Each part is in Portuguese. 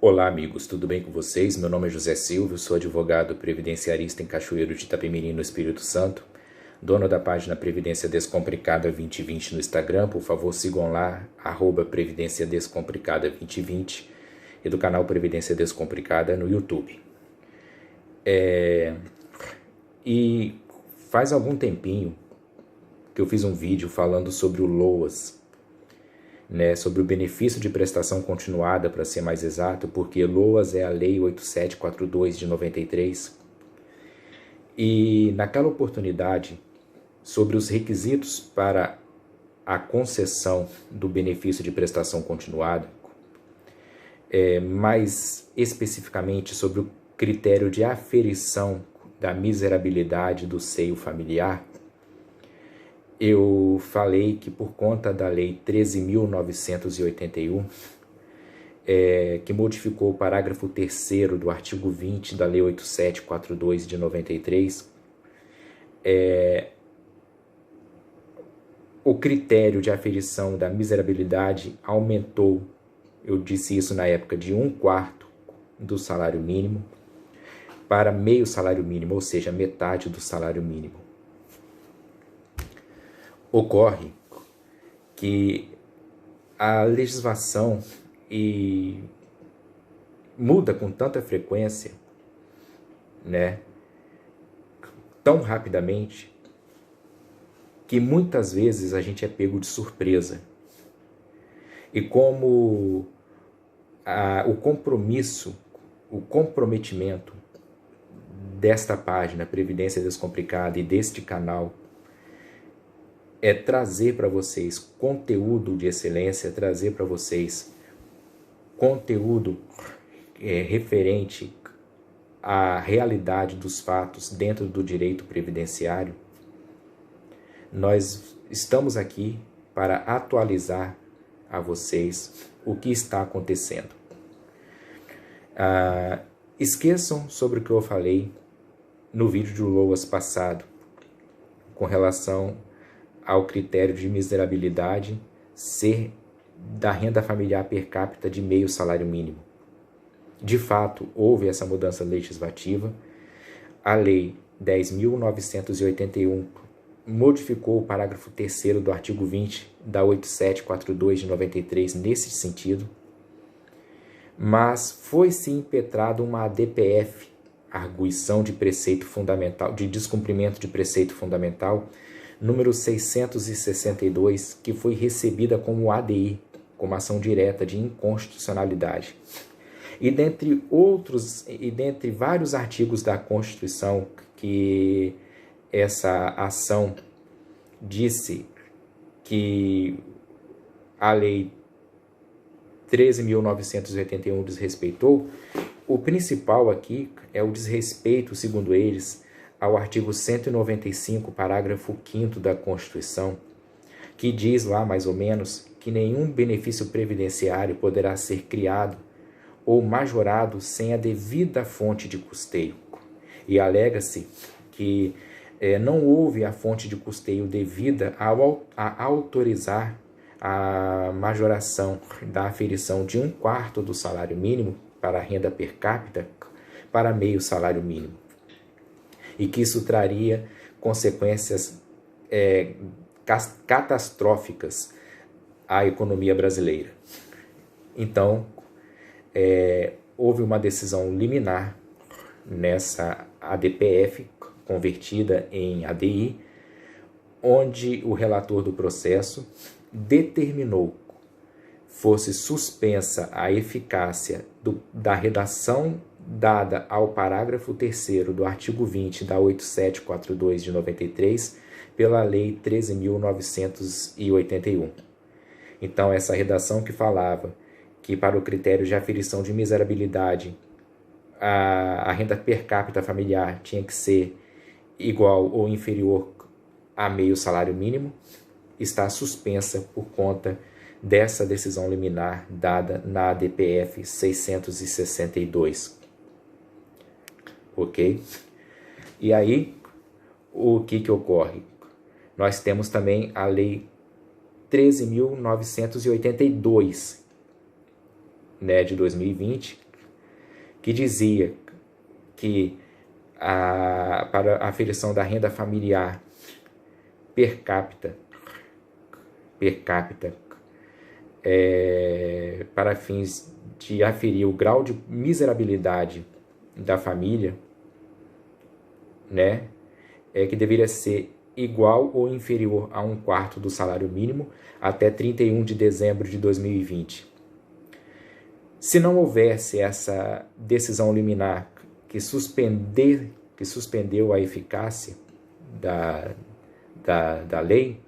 Olá amigos, tudo bem com vocês? Meu nome é José Silva, sou advogado previdenciarista em Cachoeiro de Itapemirim, no Espírito Santo, dono da página Previdência Descomplicada 2020 no Instagram. Por favor, sigam lá, @Previdência Descomplicada 2020, e do canal Previdência Descomplicada no YouTube. E faz algum tempinho que eu fiz um vídeo falando sobre o LOAS, sobre o benefício de prestação continuada, para ser mais exato, porque LOAS é a Lei 8742 de 93. E naquela oportunidade, sobre os requisitos para a concessão do benefício de prestação continuada, mais especificamente sobre o critério de aferição da miserabilidade do seio familiar, eu falei que por conta da Lei 13.981, que modificou o parágrafo 3º do artigo 20 da Lei 8742 de 93, o critério de aferição da miserabilidade aumentou, eu disse isso na época, de 1/4 do salário mínimo para meio salário mínimo, ou seja, metade do salário mínimo. Ocorre que a legislação muda com tanta frequência, tão rapidamente, que muitas vezes a gente é pego de surpresa. E como o comprometimento desta página Previdência Descomplicada e deste canal é trazer para vocês conteúdo de excelência, trazer para vocês conteúdo referente à realidade dos fatos dentro do direito previdenciário, nós estamos aqui para atualizar a vocês o que está acontecendo. Esqueçam sobre o que eu falei no vídeo de LOAS passado, com relação ao critério de miserabilidade ser da renda familiar per capita de meio salário mínimo. De fato, houve essa mudança legislativa. A Lei 10.981 modificou o parágrafo 3º do artigo 20 da 8742 de 93 nesse sentido, mas foi-se impetrado uma ADPF, arguição de preceito fundamental, de descumprimento de preceito fundamental, número 662, que foi recebida como ADI, como ação direta de inconstitucionalidade. E dentre vários artigos da Constituição que essa ação disse que a Lei 13.981 desrespeitou, o principal aqui é o desrespeito, segundo eles, ao artigo 195, parágrafo 5º da Constituição, que diz lá, mais ou menos, que nenhum benefício previdenciário poderá ser criado ou majorado sem a devida fonte de custeio. E alega-se que não houve a fonte de custeio devida a autorizar a majoração da aferição de 1/4 do salário mínimo para a renda per capita para meio salário mínimo, e que isso traria consequências catastróficas à economia brasileira. Então, houve uma decisão liminar nessa ADPF, convertida em ADI, onde o relator do processo determinou fosse suspensa a eficácia da redação dada ao parágrafo 3º do artigo 20 da 8742 de 93 pela Lei 13.981. Então, essa redação que falava que para o critério de aferição de miserabilidade a renda per capita familiar tinha que ser igual ou inferior a meio salário mínimo, está suspensa por conta dessa decisão liminar dada na ADPF 662. Ok? E aí, o que ocorre? Nós temos também a Lei 13.982, de 2020, que dizia que para a aferição da renda familiar per capita, para fins de aferir o grau de miserabilidade da família, né, que deveria ser igual ou inferior a 1/4 do salário mínimo até 31 de dezembro de 2020. Se não houvesse essa decisão liminar que suspendeu a eficácia da lei,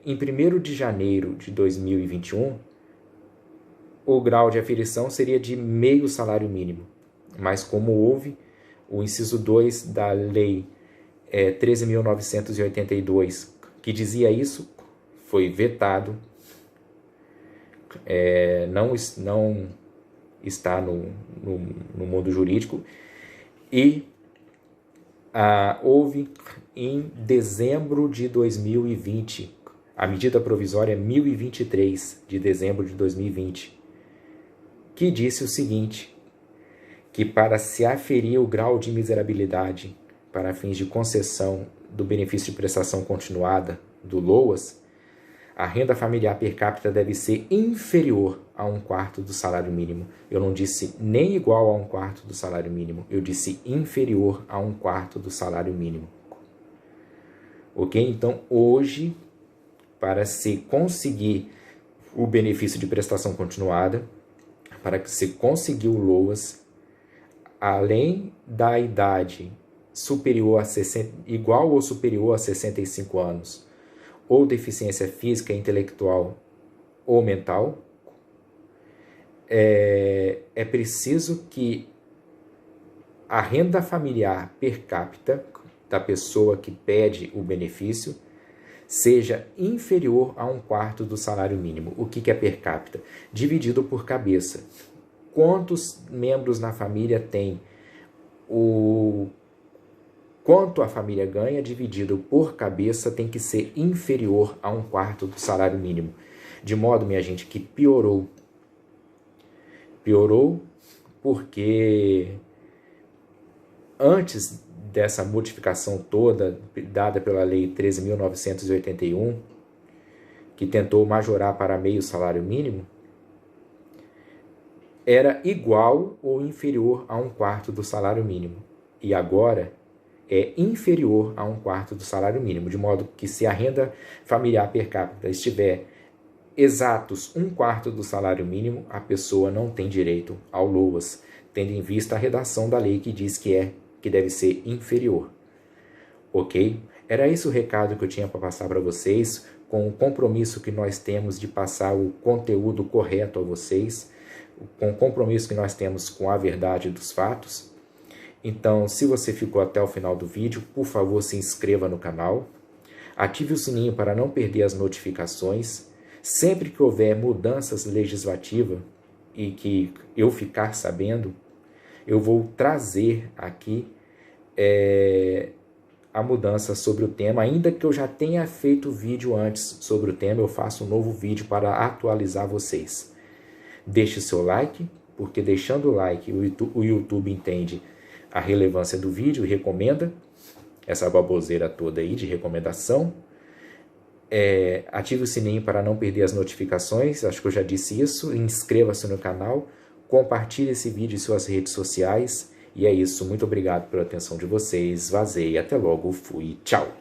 em 1º de janeiro de 2021, o grau de aferição seria de meio salário mínimo. Mas como houve o inciso 2 da lei 13.982, que dizia isso, foi vetado, não está no mundo jurídico, e houve em dezembro de 2020, a medida provisória 1023 de dezembro de 2020, que disse o seguinte, que para se aferir o grau de miserabilidade para fins de concessão do benefício de prestação continuada do LOAS, a renda familiar per capita deve ser inferior a 1/4 do salário mínimo. Eu não disse nem igual a 1/4 do salário mínimo, eu disse inferior a 1/4 do salário mínimo. Ok? Então, hoje, para se conseguir o benefício de prestação continuada, para que se conseguir o LOAS, além da idade igual ou superior a 65 anos, ou deficiência física, intelectual ou mental, é preciso que a renda familiar per capita da pessoa que pede o benefício seja inferior a 1/4 do salário mínimo. O que é per capita? Dividido por cabeça. Quantos membros na família tem quanto a família ganha dividido por cabeça tem que ser inferior a 1/4 do salário mínimo. De modo, minha gente, que piorou. Piorou porque antes dessa modificação toda dada pela Lei 13.981, que tentou majorar para meio salário mínimo, era igual ou inferior a 1/4 do salário mínimo. E agora é inferior a 1/4 do salário mínimo, de modo que se a renda familiar per capita estiver exatos 1/4 do salário mínimo, a pessoa não tem direito ao LOAS, tendo em vista a redação da lei que diz que deve ser inferior. Ok? Era esse o recado que eu tinha para passar para vocês, com o compromisso que nós temos de passar o conteúdo correto a vocês, com o compromisso que nós temos com a verdade dos fatos. Então, se você ficou até o final do vídeo, por favor, se inscreva no canal, ative o sininho para não perder as notificações. Sempre que houver mudanças legislativas e que eu ficar sabendo, eu vou trazer aqui a mudança sobre o tema. Ainda que eu já tenha feito vídeo antes sobre o tema, eu faço um novo vídeo para atualizar vocês. Deixe seu like, porque deixando o like o YouTube entende a relevância do vídeo e recomenda essa baboseira toda aí de recomendação. Ative o sininho para não perder as notificações, acho que eu já disse isso. Inscreva-se no canal, compartilhe esse vídeo em suas redes sociais. E é isso, muito obrigado pela atenção de vocês, vazei, até logo, fui, tchau!